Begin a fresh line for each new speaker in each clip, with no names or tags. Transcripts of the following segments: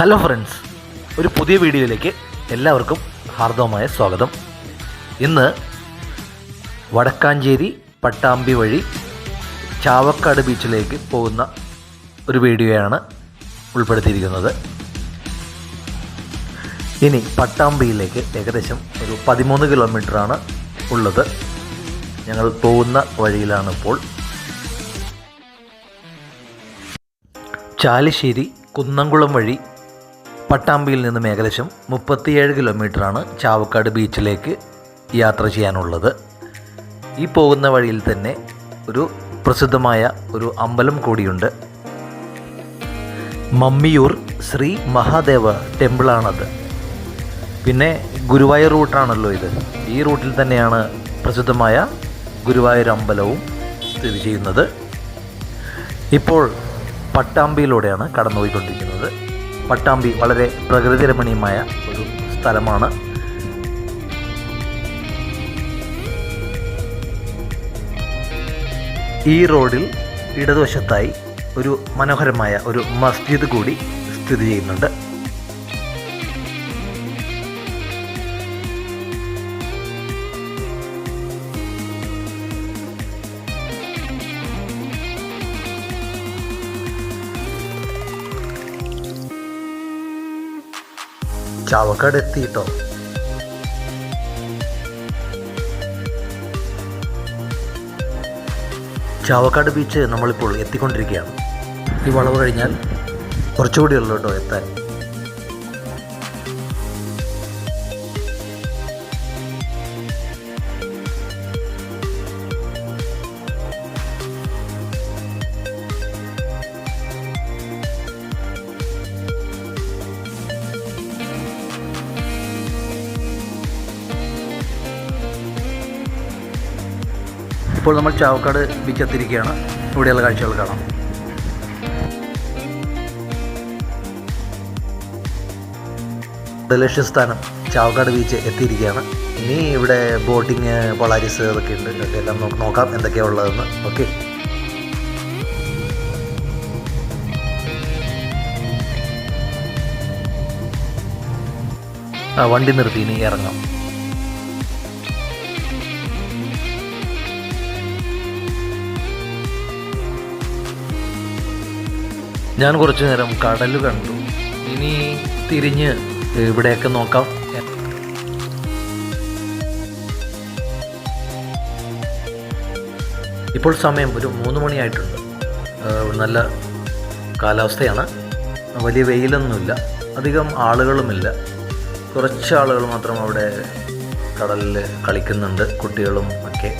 Hello friends, ഒരു പുതിയ വീഡിയോയിലേക്ക് എല്ലാവർക്കും ഹാർദവമായ സ്വാഗതം. ഇന്ന് വടക്കാഞ്ചേരി പട്ടാമ്പി വഴി ചാവക്കാട് ബീച്ചിലേക്ക് പോകുന്ന ഒരു വീഡിയോയാണ് ഉൾപ്പെടുത്തിയിരിക്കുന്നത്. ഇനി പട്ടാമ്പിയിലേക്ക് ഏകദേശം ഒരു 13 കിലോമീറ്ററാണ് ഉള്ളത്. ഞങ്ങൾ പോകുന്ന വഴിയിലാണ് ഇപ്പോൾ. ചാലിശ്ശേരി കുന്നംകുളം വഴി പട്ടാമ്പിയിൽ നിന്നും ഏകദേശം 37 കിലോമീറ്ററാണ് ചാവക്കാട് ബീച്ചിലേക്ക് യാത്ര ചെയ്യാനുള്ളത്. ഈ പോകുന്ന വഴിയിൽ തന്നെ ഒരു പ്രസിദ്ധമായ ഒരു അമ്പലം കൂടിയുണ്ട്. മമ്മിയൂർ ശ്രീ മഹാദേവ ടെമ്പിളാണത്. പിന്നെ ഗുരുവായൂർ റൂട്ടാണല്ലോ ഇത്. ഈ റൂട്ടിൽ തന്നെയാണ് പ്രസിദ്ധമായ ഗുരുവായൂർ അമ്പലവും സ്ഥിതി ചെയ്യുന്നത്. ഇപ്പോൾ പട്ടാമ്പിയിലൂടെയാണ് കടന്നുപോയിക്കൊണ്ടിരിക്കുന്നത്. പട്ടാമ്പി വളരെ പ്രകൃതി രമണീയമായ ഒരു സ്ഥലമാണ്. ഈ റോഡിൽ ഇടതുവശത്തായി ഒരു മനോഹരമായ ഒരു മസ്ജിദ് കൂടി സ്ഥിതി ചെയ്യുന്നുണ്ട്. ചാവക്കാട് എത്തിയിട്ടോ. ചാവക്കാട് ബീച്ച് നമ്മളിപ്പോൾ എത്തിക്കൊണ്ടിരിക്കുകയാണ്. ഈ വളവ് കഴിഞ്ഞാൽ കുറച്ചുകൂടി ഉള്ളൂ കേട്ടോ എത്താൻ. ഇപ്പോൾ നമ്മൾ ചാവക്കാട് ബീച്ച് എത്തിയിരിക്കുകയാണ്. ഇവിടെയുള്ള കാഴ്ചകൾ കാണാം. ലക്ഷ്യസ്ഥാനം ചാവക്കാട് ബീച്ച് എത്തിയിരിക്കുകയാണ്. ഇനി ഇവിടെ ബോട്ടിങ്, പൊളാരിസ് അതൊക്കെ ഉണ്ട്. ഇതൊക്കെ എല്ലാം നമുക്ക് നോക്കാം എന്തൊക്കെയാണ് ഉള്ളതെന്ന്. ഓക്കെ, വണ്ടി നിർത്തി ഇനി ഇറങ്ങാം. ഞാൻ കുറച്ചു നേരം കടൽ കണ്ടു. ഇനി തിരിഞ്ഞ് ഇവിടെയൊക്കെ നോക്കാം. ഇപ്പോൾ സമയം ഒരു 3 മണിയായിട്ടുണ്ട്. നല്ല കാലാവസ്ഥയാണ്. വലിയ വെയിലൊന്നുമില്ല, അധികം ആളുകളുമില്ല. കുറച്ച് ആളുകൾ മാത്രം അവിടെ കടലിൽ കളിക്കുന്നുണ്ട്, കുട്ടികളും ഒക്കെ.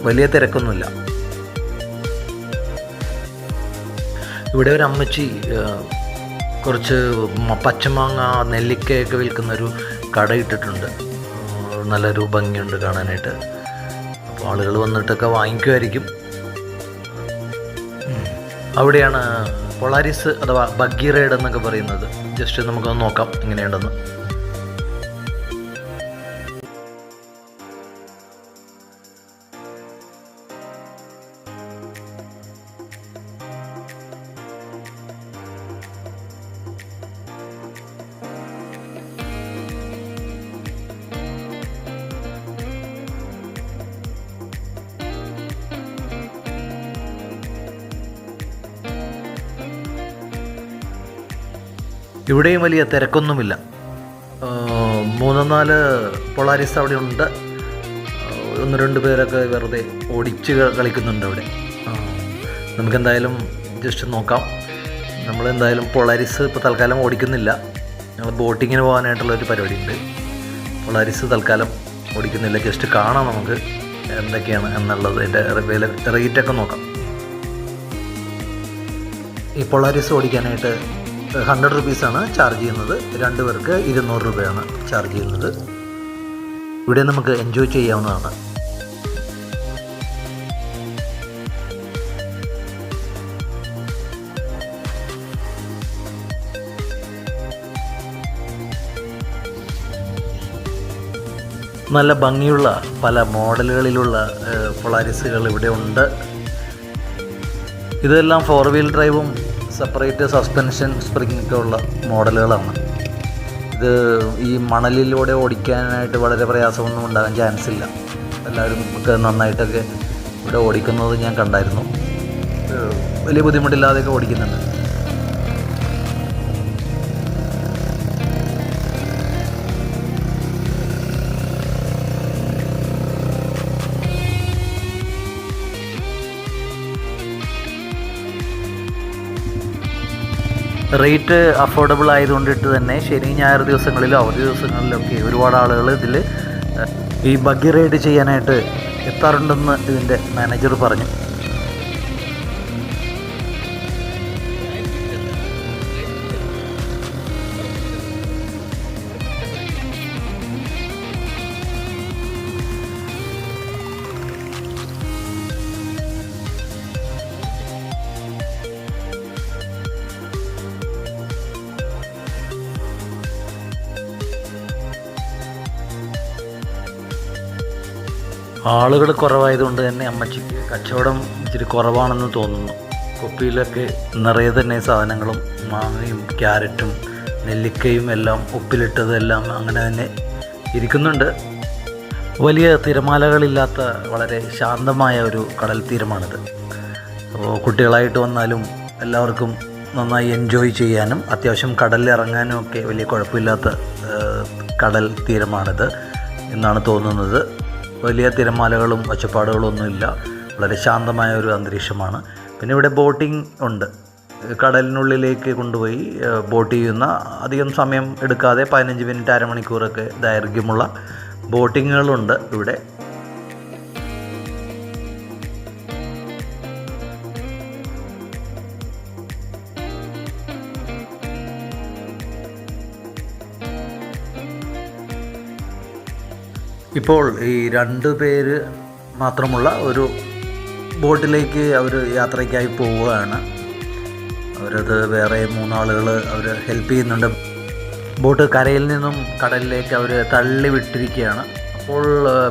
വലിയ തിരക്കൊന്നുമില്ല. ഇവിടെ ഒരു അമ്മച്ചി കുറച്ച് പച്ചമാങ്ങ, നെല്ലിക്കയൊക്കെ വിൽക്കുന്നൊരു കട ഇട്ടിട്ടുണ്ട്. നല്ലൊരു ഭംഗിയുണ്ട് കാണാനായിട്ട്. അപ്പോൾ ആളുകൾ വന്നിട്ടൊക്കെ വാങ്ങിക്കുമായിരിക്കും. അവിടെയാണ് പൊളാരിസ് അഥവാ ബഗ്ഗി റൈഡ് എന്നൊക്കെ പറയുന്നത്. ജസ്റ്റ് നമുക്കൊന്ന് നോക്കാം എങ്ങനെയുണ്ടെന്ന്. ഇവിടെയും വലിയ തിരക്കൊന്നുമില്ല. 3-4 പൊളാരിസ് അവിടെ ഉണ്ട്. 1-2 പേരൊക്കെ വെറുതെ ഓടിച്ച് കളിക്കുന്നുണ്ട് അവിടെ. നമുക്കെന്തായാലും ജസ്റ്റ് നോക്കാം. നമ്മളെന്തായാലും പൊളാരിസ് ഇപ്പോൾ തൽക്കാലം ഓടിക്കുന്നില്ല. ഞങ്ങൾ ബോട്ടിങ്ങിന് പോകാനായിട്ടുള്ളൊരു പരിപാടി ഉണ്ട്. പൊളാരിസ് തൽക്കാലം ഓടിക്കുന്നില്ല. ജസ്റ്റ് കാണാം നമുക്ക് എന്തൊക്കെയാണ് എന്നുള്ളത്. അതിൻ്റെ റേറ്റൊക്കെ നോക്കാം. ഈ പൊളാരിസ് ഓടിക്കാനായിട്ട് 100 റുപ്പീസാണ് ചാർജ് ചെയ്യുന്നത്. 2 പേർക്ക് 200 രൂപയാണ് ചാർജ് ചെയ്യുന്നത്. ഇവിടെ നമുക്ക് എൻജോയ് ചെയ്യാവുന്നതാണ്. നല്ല ഭംഗിയുള്ള പല മോഡലുകളിലുള്ള പൊളാരിസുകൾ ഇവിടെ ഉണ്ട്. ഇതെല്ലാം 4 വീൽ ഡ്രൈവും സെപ്പറേറ്റ് സസ്പെൻഷൻ സ്പ്രിംഗ് ഒക്കെ ഉള്ള മോഡലുകളാണ്. ഇത് ഈ മണലിലൂടെ ഓടിക്കാനായിട്ട് വളരെ പ്രയാസമൊന്നും ഉണ്ടാകാൻ ചാൻസ് ഇല്ല. എല്ലാവരും ഒക്കെ നന്നായിട്ടൊക്കെ ഇവിടെ ഓടിക്കുന്നത് ഞാൻ കണ്ടായിരുന്നു. വലിയ ബുദ്ധിമുട്ടില്ലാതെയൊക്കെ ഓടിക്കുന്നുണ്ട്. റേറ്റ് അഫോർഡബിൾ ആയതുകൊണ്ടിട്ട് തന്നെ ശനി ഞായർ ദിവസങ്ങളിലും അവധി ദിവസങ്ങളിലൊക്കെ ഒരുപാട് ആളുകൾ ഇതിൽ ഈ ബഗ്ഗി റൈഡ് ചെയ്യാനായിട്ട് എത്താറുണ്ടെന്ന് ഇതിൻ്റെ മാനേജർ പറഞ്ഞു. ആളുകൾ കുറവായതുകൊണ്ട് തന്നെ അമ്മച്ചിക്ക് കച്ചവടം ഇച്ചിരി കുറവാണെന്ന് തോന്നുന്നു. കുപ്പിയിലൊക്കെ നിറയെ തന്നെ സാധനങ്ങളും മാങ്ങയും ക്യാരറ്റും നെല്ലിക്കയും എല്ലാം ഉപ്പിലിട്ടതെല്ലാം അങ്ങനെ തന്നെ ഇരിക്കുന്നുണ്ട്. വലിയ തിരമാലകളില്ലാത്ത വളരെ ശാന്തമായ ഒരു കടൽ തീരമാണിത്. അപ്പോൾ കുട്ടികളായിട്ട് വന്നാലും എല്ലാവർക്കും നന്നായി എൻജോയ് ചെയ്യാനും അത്യാവശ്യം കടലിൽ ഇറങ്ങാനും ഒക്കെ വലിയ കുഴപ്പമില്ലാത്ത കടൽ തീരമാണിത് എന്നാണ് തോന്നുന്നത്. വലിയ തിരമാലകളും ഒച്ചപ്പാടുകളും ഒന്നുമില്ല. വളരെ ശാന്തമായ ഒരു അന്തരീക്ഷമാണ്. പിന്നെ ഇവിടെ ബോട്ടിംഗ് ഉണ്ട്. കടലിനുള്ളിലേക്ക് കൊണ്ടുപോയി ബോട്ട് ചെയ്യുന്ന, അധികം സമയം എടുക്കാതെ 15 മിനിറ്റ് അരമണിക്കൂറൊക്കെ ദൈർഘ്യമുള്ള ബോട്ടിങ്ങുകളുണ്ട് ഇവിടെ. ഇപ്പോൾ ഈ 2 പേര് മാത്രമുള്ള ഒരു ബോട്ടിലേക്ക് അവർ യാത്രയ്ക്കായി പോവുകയാണ്. അവരത് വേറെ 3 ആളുകൾ അവർ ഹെൽപ്പ് ചെയ്യുന്നുണ്ട്. ബോട്ട് കരയിൽ നിന്നും കടലിലേക്ക് അവർ തള്ളി വിട്ടിരിക്കുകയാണ്. അപ്പോൾ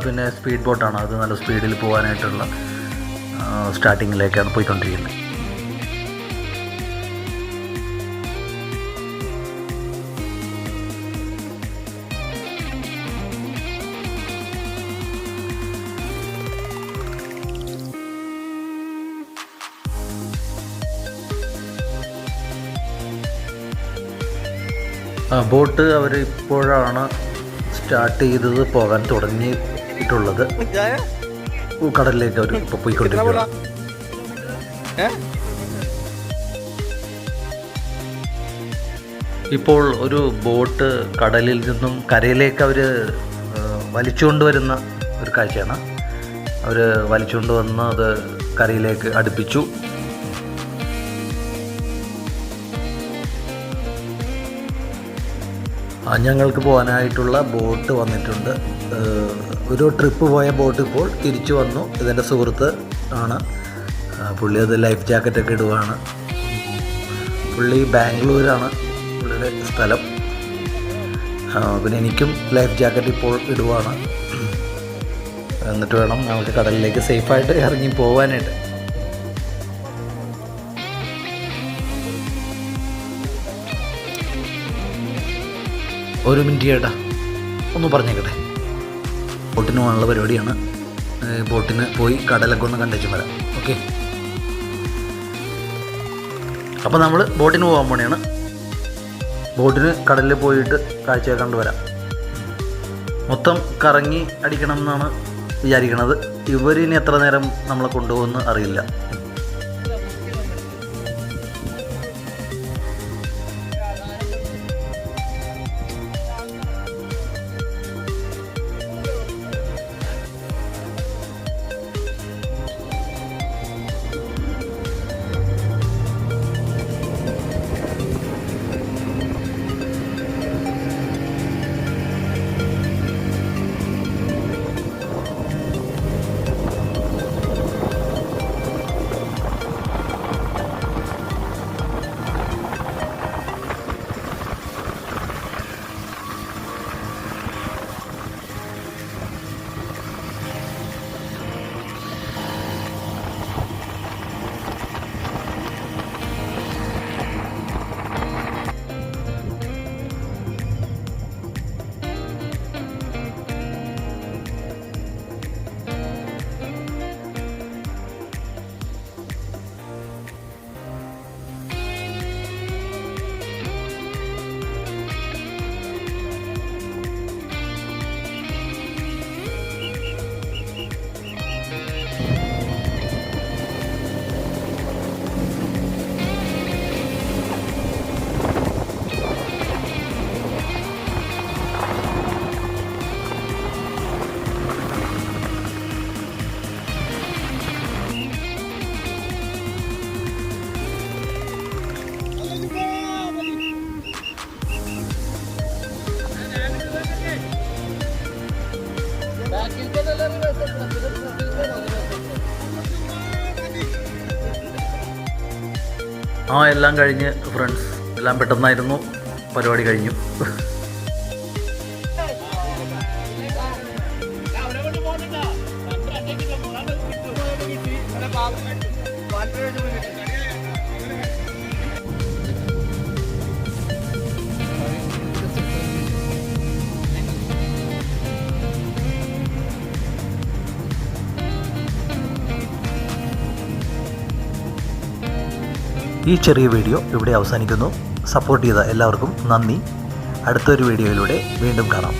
പിന്നെ സ്പീഡ് ബോട്ടാണ്, അത് നല്ല സ്പീഡിൽ പോകാനായിട്ടുള്ള സ്റ്റാർട്ടിങ്ങിലേക്കാണ് പോയിക്കൊണ്ടിരിക്കുന്നത്. ബോട്ട് അവർ ഇപ്പോഴാണ് സ്റ്റാർട്ട് ചെയ്തത്, പോകാൻ തുടങ്ങിയിട്ടുള്ളത്. കടലിലേക്ക് അവർ ഇപ്പോൾ പോയിക്കൊണ്ടിരിക്കുക. ഇപ്പോൾ ഒരു ബോട്ട് കടലിൽ നിന്നും കരയിലേക്ക് അവർ വലിച്ചുകൊണ്ട് വരുന്ന ഒരു കാഴ്ചയാണ്. അവർ വലിച്ചുകൊണ്ട് വന്ന് അത് കരയിലേക്ക് അടുപ്പിച്ചു. ഞങ്ങൾക്ക് പോകാനായിട്ടുള്ള ബോട്ട് വന്നിട്ടുണ്ട്. ഒരു ട്രിപ്പ് പോയ ബോട്ട് ഇപ്പോൾ തിരിച്ചു വന്നു. ഇതെൻ്റെ സുഹൃത്ത് ആണ്. പുള്ളി അത് ലൈഫ് ജാക്കറ്റൊക്കെ ഇടുകയാണ്. പുള്ളി ബാംഗ്ലൂരാണ് പുള്ളിയുടെ സ്ഥലം. പിന്നെ എനിക്കും ലൈഫ് ജാക്കറ്റ് ഇപ്പോൾ ഇടുകയാണ്. എന്നിട്ട് വേണം നമുക്ക് കടലിലേക്ക് സേഫായിട്ട് ഇറങ്ങി പോകാനായിട്ട്. ഒരു മിനിറ്റ് ചേട്ടാ, ഒന്ന് പറഞ്ഞേക്കട്ടെ. ബോട്ടിന് പോകാനുള്ള പരിപാടിയാണ്. ബോട്ടിന് പോയി കടലൊക്കെ ഒന്ന് കണ്ടേച്ചും വരാം. ഓക്കെ, അപ്പോൾ നമ്മൾ ബോട്ടിന് പോകാൻ പോണെയാണ്. ബോട്ടിന് കടലിൽ പോയിട്ട് കാഴ്ച കണ്ടുവരാം. മൊത്തം കറങ്ങി അടിക്കണം എന്നാണ് വിചാരിക്കണത്. ഇവരിനി എത്ര നേരം നമ്മളെ കൊണ്ടുപോകുമെന്ന് അറിയില്ല. എല്ലാം കഴിഞ്ഞ് ഫ്രണ്ട്സ്, എല്ലാം പെട്ടെന്നായിരുന്നു, പരിപാടി കഴിഞ്ഞു. ഈ ചെറിയ വീഡിയോ ഇവിടെ അവസാനിക്കുന്നു. സപ്പോർട്ട് ചെയ്ത എല്ലാവർക്കും നന്ദി. അടുത്തൊരു വീഡിയോയിലൂടെ വീണ്ടും കാണാം.